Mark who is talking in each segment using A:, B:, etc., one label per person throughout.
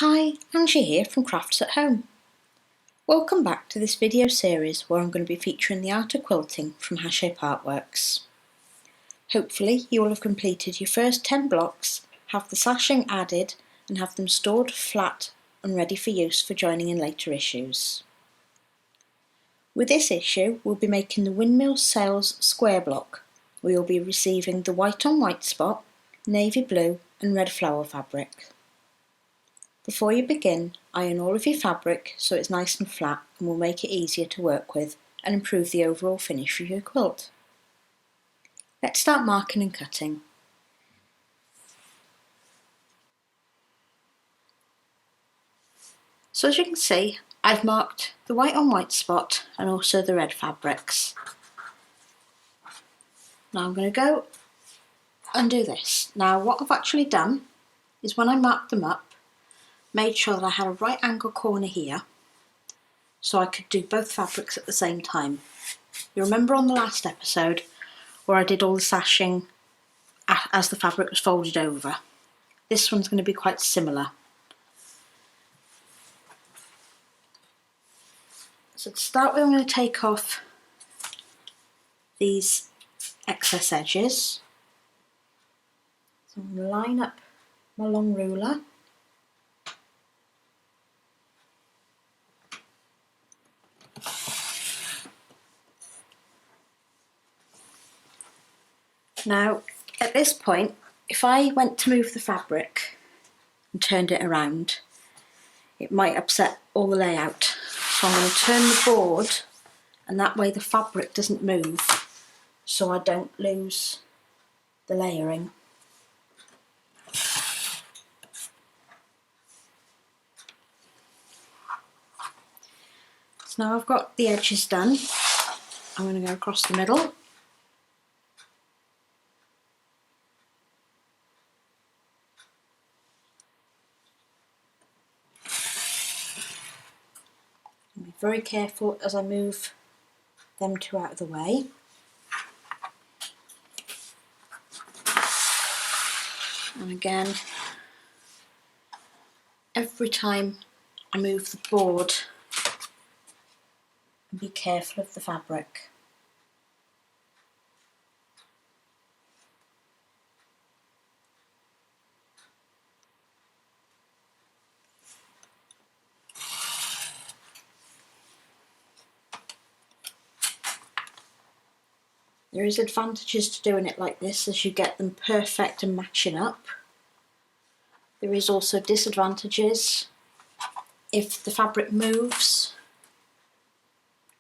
A: Hi, Angie here from Crafts at Home. Welcome back to this video series where I'm going to be featuring the art of quilting from Hashape Artworks. Hopefully you will have completed your first 10 blocks, have the sashing added and have them stored flat and ready for use for joining in later issues. With this issue we'll be making the Windmill Sails square block where you'll be receiving the white on white spot, navy blue and red flower fabric. Before you begin, iron all of your fabric so it's nice and flat and will make it easier to work with and improve the overall finish of your quilt. Let's start marking and cutting. So as you can see, I've marked the white on white spot and also the red fabrics. Now I'm going to go and do this. Now what I've actually done is when I marked them up, made sure that I had a right angle corner here so I could do both fabrics at the same time. You remember on the last episode where I did all the sashing as the fabric was folded over? This one's going to be quite similar. So to start with, I'm going to take off these excess edges. So I'm going to line up my long ruler. Now, at this point, if I went to move the fabric and turned it around, it might upset all the layout. So I'm going to turn the board, and that way the fabric doesn't move, so I don't lose the layering. So now I've got the edges done, I'm going to go across the middle. Be very careful as I move them two out of the way. And again, every time I move the board, be careful of the fabric. There is advantages to doing it like this as you get them perfect and matching up. There is also disadvantages if the fabric moves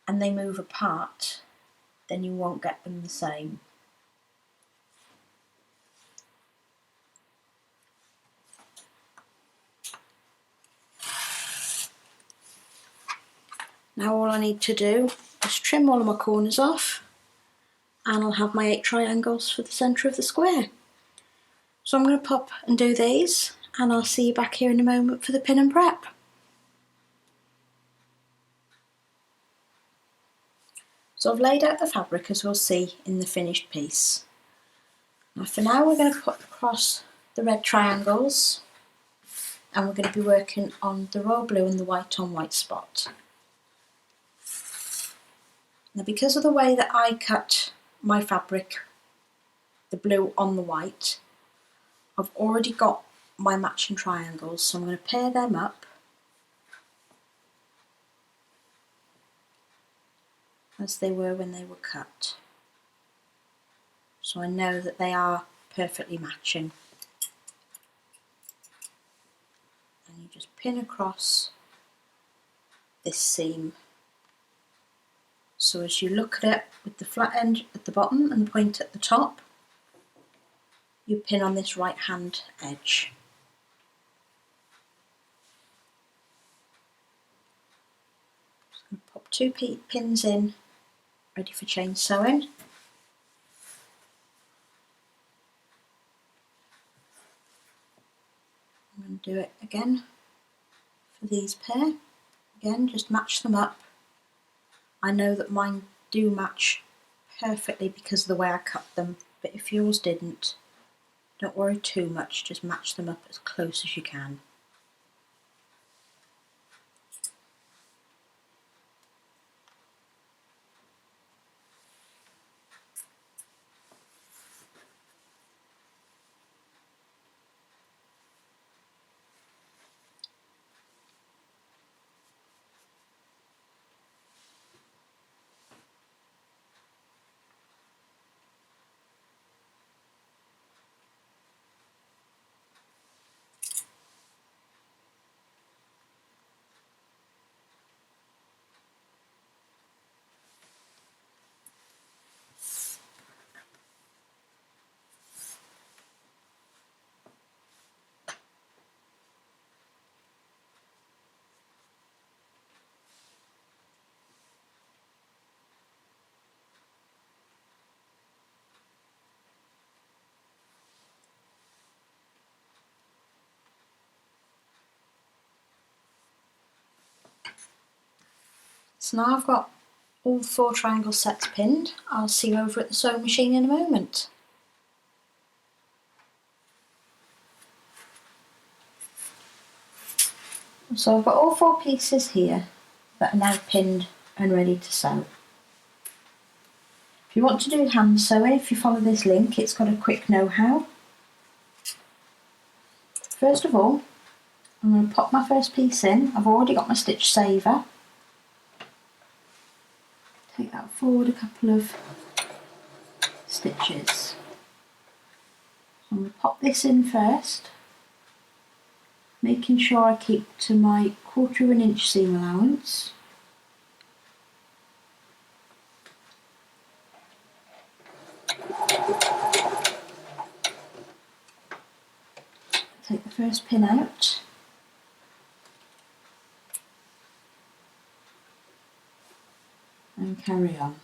A: and they move apart, then you won't get them the same. Now all I need to do is trim all of my corners off and I'll have my 8 triangles for the centre of the square. So I'm going to pop and do these and I'll see you back here in a moment for the pin and prep. So I've laid out the fabric as we'll see in the finished piece. Now for now we're going to put across the red triangles and we're going to be working on the royal blue and the white on white spot. Now because of the way that I cut my fabric, the blue on the white, I've already got my matching triangles, so I'm going to pair them up as they were when they were cut. So I know that they are perfectly matching. And you just pin across this seam. So as you look at it with the flat end at the bottom and the point at the top, you pin on this right hand edge. Just going to pop 2 pins in, ready for chain sewing. I'm going to do it again for these pair. Again, just match them up. I know that mine do match perfectly because of the way I cut them, but if yours didn't, don't worry too much, just match them up as close as you can. So now I've got all 4 triangle sets pinned. I'll see you over at the sewing machine in a moment. So I've got all 4 pieces here that are now pinned and ready to sew. If you want to do hand sewing, if you follow this link, it's got a quick know-how. First of all, I'm going to pop my first piece in. I've already got my stitch saver. Take that forward a couple of stitches. So I'm going to pop this in first, making sure I keep to my 1/4 of an inch seam allowance. Take the first pin out. And carry on.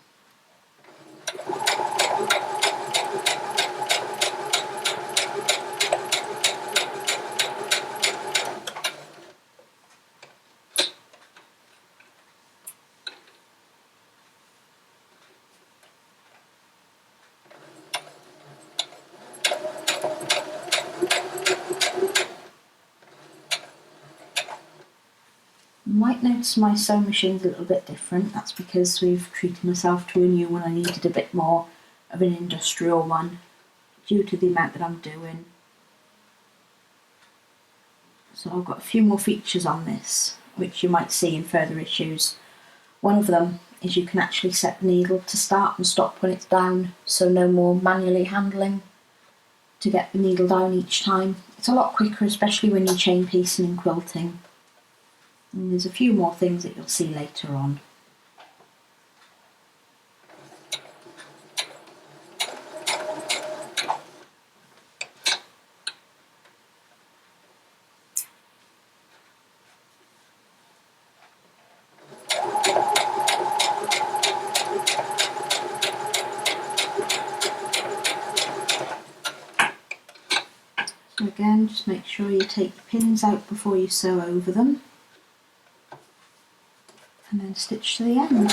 A: You might notice my sewing machine's a little bit different. That's because we've treated myself to a new one. I needed a bit more of an industrial one due to the amount that I'm doing. So I've got a few more features on this, which you might see in further issues. One of them is you can actually set the needle to start and stop when it's down, so no more manually handling to get the needle down each time. It's a lot quicker, especially when you're chain piecing and quilting. And there's a few more things that you'll see later on. So again, just make sure you take the pins out before you sew over them, and then stitch to the end.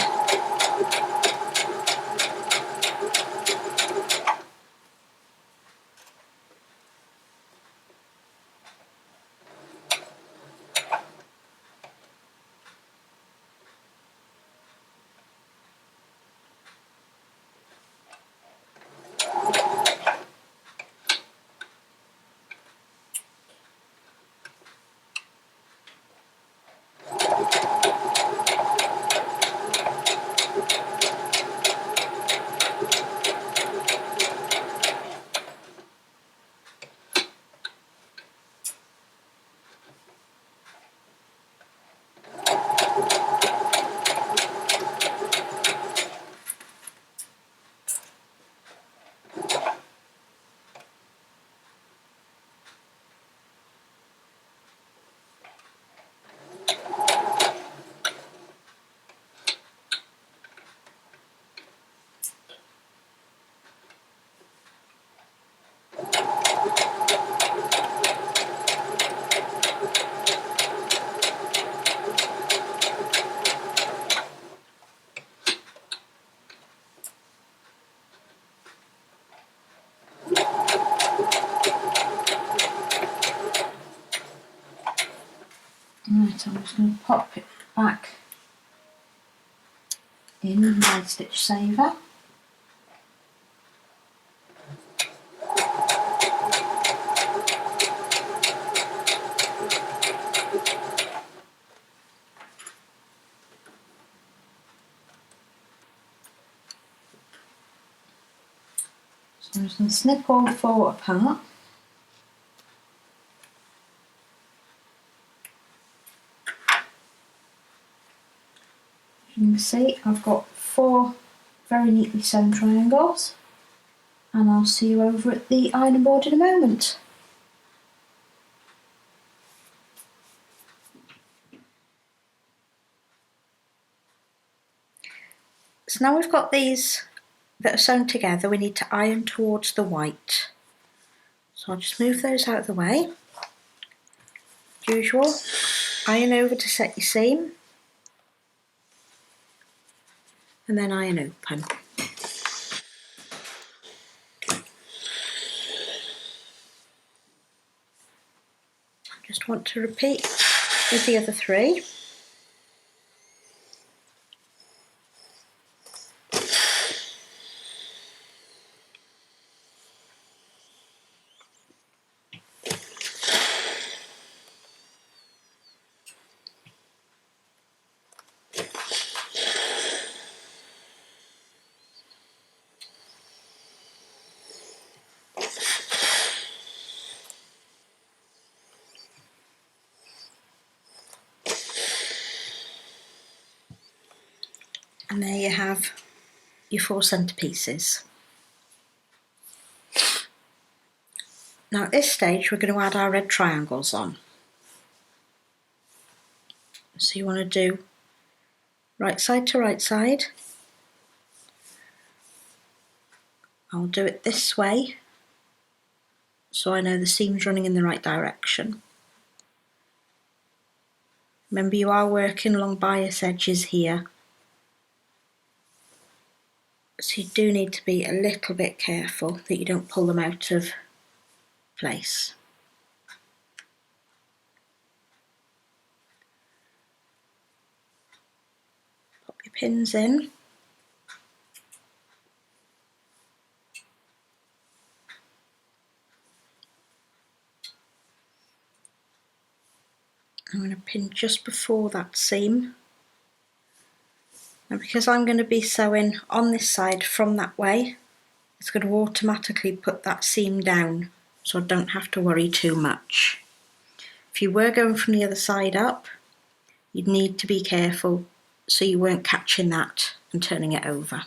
A: Right, I'm just going to pop it back in my stitch saver. So I'm just going to snip all 4 apart. As you can see, I've got 4 very neatly sewn triangles, and I'll see you over at the ironing board in a moment. So now we've got these that are sewn together, we need to iron towards the white. So I'll just move those out of the way. As usual, iron over to set your seam. and then iron open. Just want to repeat with the other three. And there you have your 4 centre pieces. Now at this stage we're going to add our red triangles on. So you want to do right side to right side. I'll do it this way so I know the seam's running in the right direction. Remember, you are working along bias edges here, so you do need to be a little bit careful that you don't pull them out of place. Pop your pins in. I'm going to pin just before that seam. Now because I'm going to be sewing on this side from that way, it's going to automatically put that seam down, so I don't have to worry too much. If you were going from the other side up, you'd need to be careful so you weren't catching that and turning it over.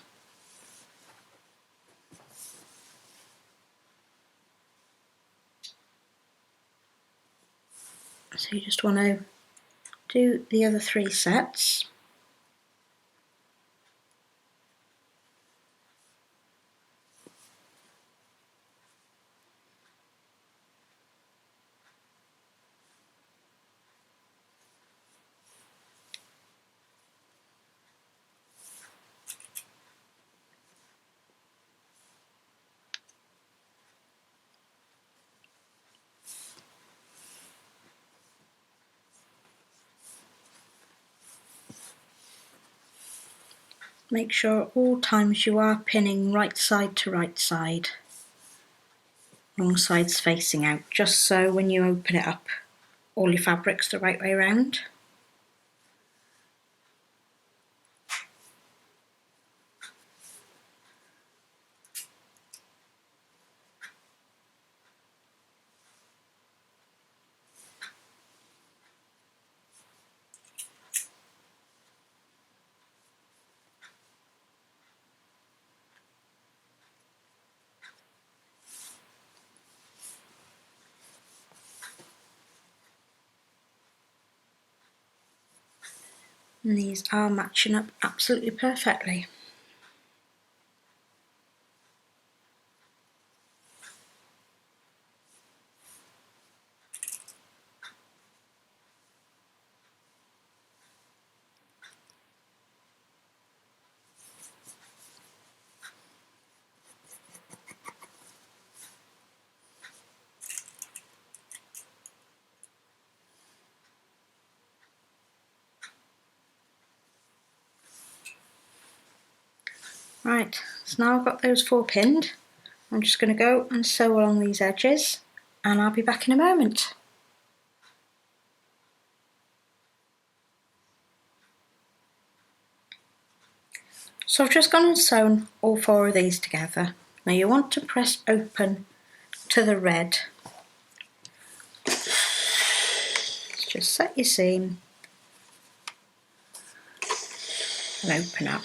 A: So you just want to do the other 3 sets. Make sure at all times you are pinning right side to right side, long sides facing out, just so when you open it up, all your fabric's the right way around. And these are matching up absolutely perfectly. Right, so now I've got those 4 pinned, I'm just going to go and sew along these edges, and I'll be back in a moment. So I've just gone and sewn all 4 of these together. Now you want to press open to the red. Just set your seam and open up.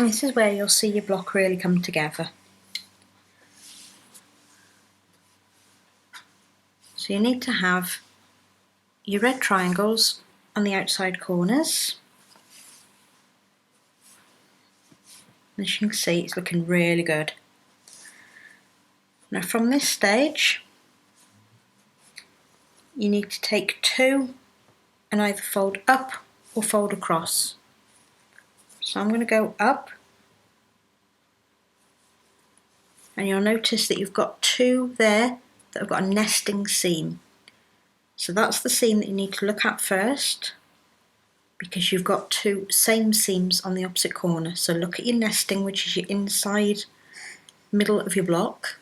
A: And this is where you'll see your block really come together. So you need to have your red triangles on the outside corners. As you can see, it's looking really good. Now from this stage, you need to take two and either fold up or fold across. So I'm going to go up, and you'll notice that you've got two there that have got a nesting seam. So that's the seam that you need to look at first, because you've got two same seams on the opposite corner. So look at your nesting, which is your inside middle of your block.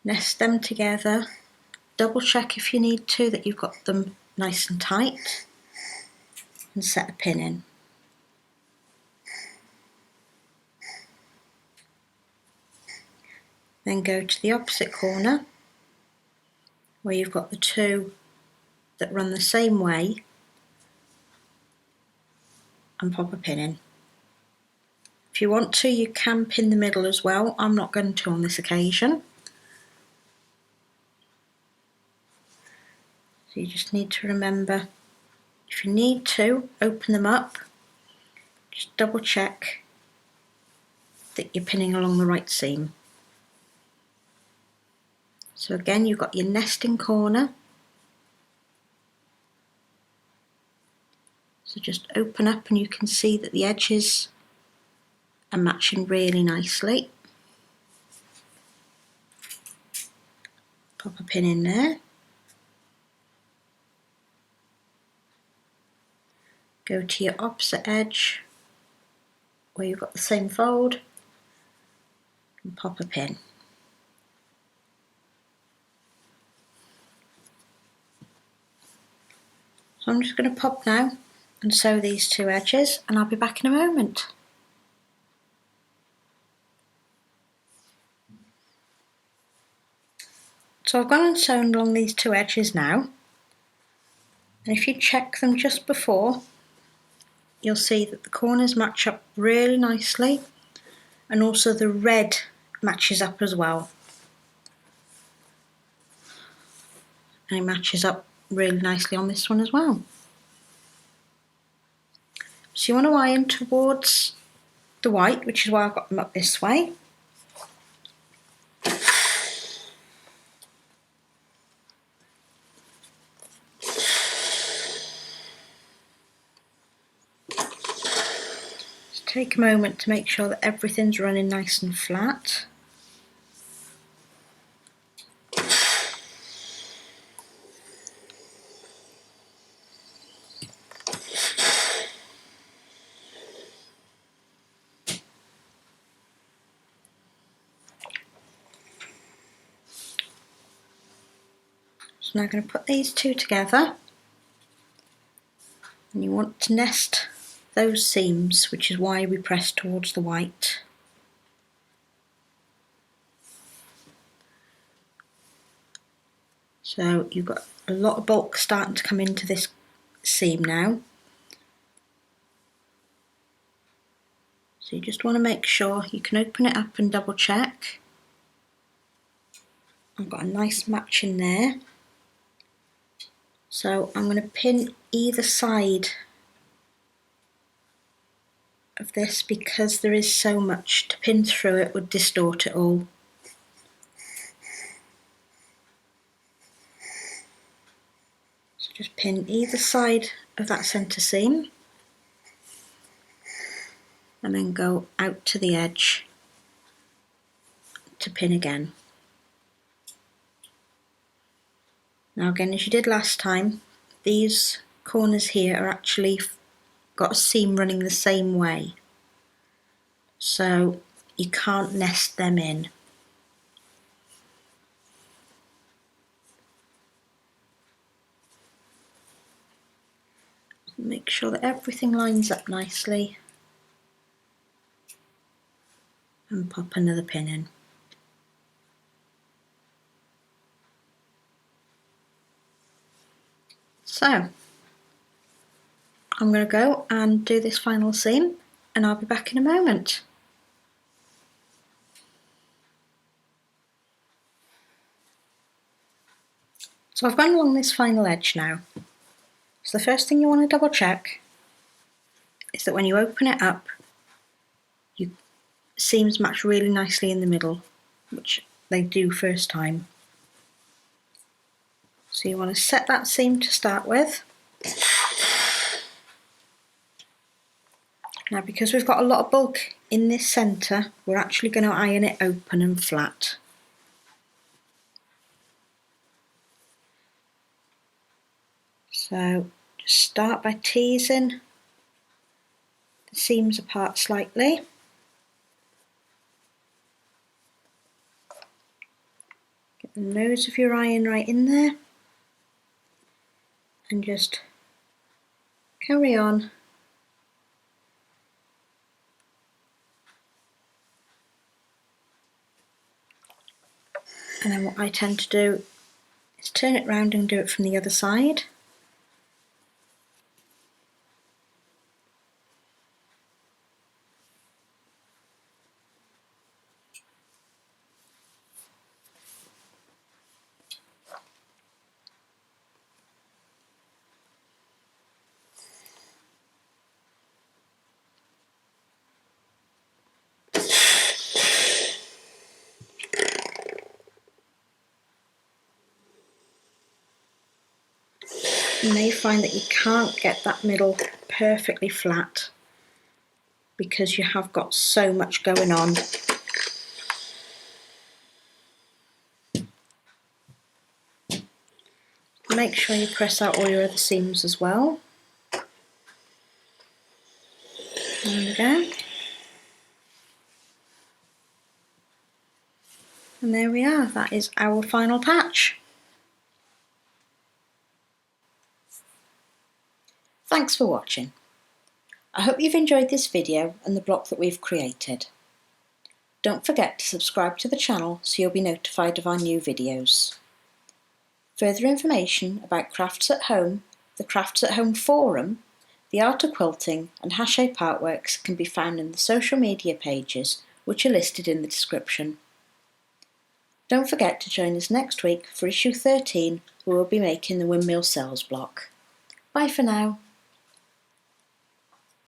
A: Nest them together, double check if you need to that you've got them nice and tight, and set a pin in. Then go to the opposite corner where you've got the two that run the same way and pop a pin in. If you want to, you can pin the middle as well. I'm not going to on this occasion. So you just need to remember, if you need to, open them up. Just double check that you're pinning along the right seam. So again, you've got your nesting corner. So just open up and you can see that the edges are matching really nicely. Pop a pin in there. Go to your opposite edge where you've got the same fold and pop a pin. So I'm just going to pop now and sew these two edges, and I'll be back in a moment. So I've gone and sewn along these two edges now, and if you check them just before, you'll see that the corners match up really nicely, and also the red matches up as well. And it matches up really nicely on this one as well. So you want to iron towards the white, which is why I've got them up this way. Just take a moment to make sure that everything's running nice and flat. So now I'm going to put these two together, and you want to nest those seams, which is why we press towards the white. So you've got a lot of bulk starting to come into this seam now. So you just want to make sure you can open it up and double check. I've got a nice match in there. So I'm going to pin either side of this because there is so much to pin through, it would distort it all. So just pin either side of that centre seam and then go out to the edge to pin again. Now again, as you did last time, these corners here are actually got a seam running the same way, so you can't nest them in. Make sure that everything lines up nicely and pop another pin in. So I'm going to go and do this final seam and I'll be back in a moment. So I've gone along this final edge now. So the first thing you want to double check is that when you open it up, your seams match really nicely in the middle, which they do first time. So you want to set that seam to start with. Now, because we've got a lot of bulk in this centre, we're actually going to iron it open and flat. So just start by teasing the seams apart slightly. Get the nose of your iron right in there and just carry on . And then what I tend to do is turn it round and do it from the other side. You may find that you can't get that middle perfectly flat because you have got so much going on. Make sure you press out all your other seams as well. There we go. And there we are, that is our final patch. Thanks for watching. I hope you've enjoyed this video and the block that we've created. Don't forget to subscribe to the channel so you'll be notified of our new videos. Further information about Crafts at Home, the Crafts at Home forum, the art of quilting and Hache Artworks can be found in the social media pages which are listed in the description. Don't forget to join us next week for issue 13 where we'll be making the windmill cells block. Bye for now.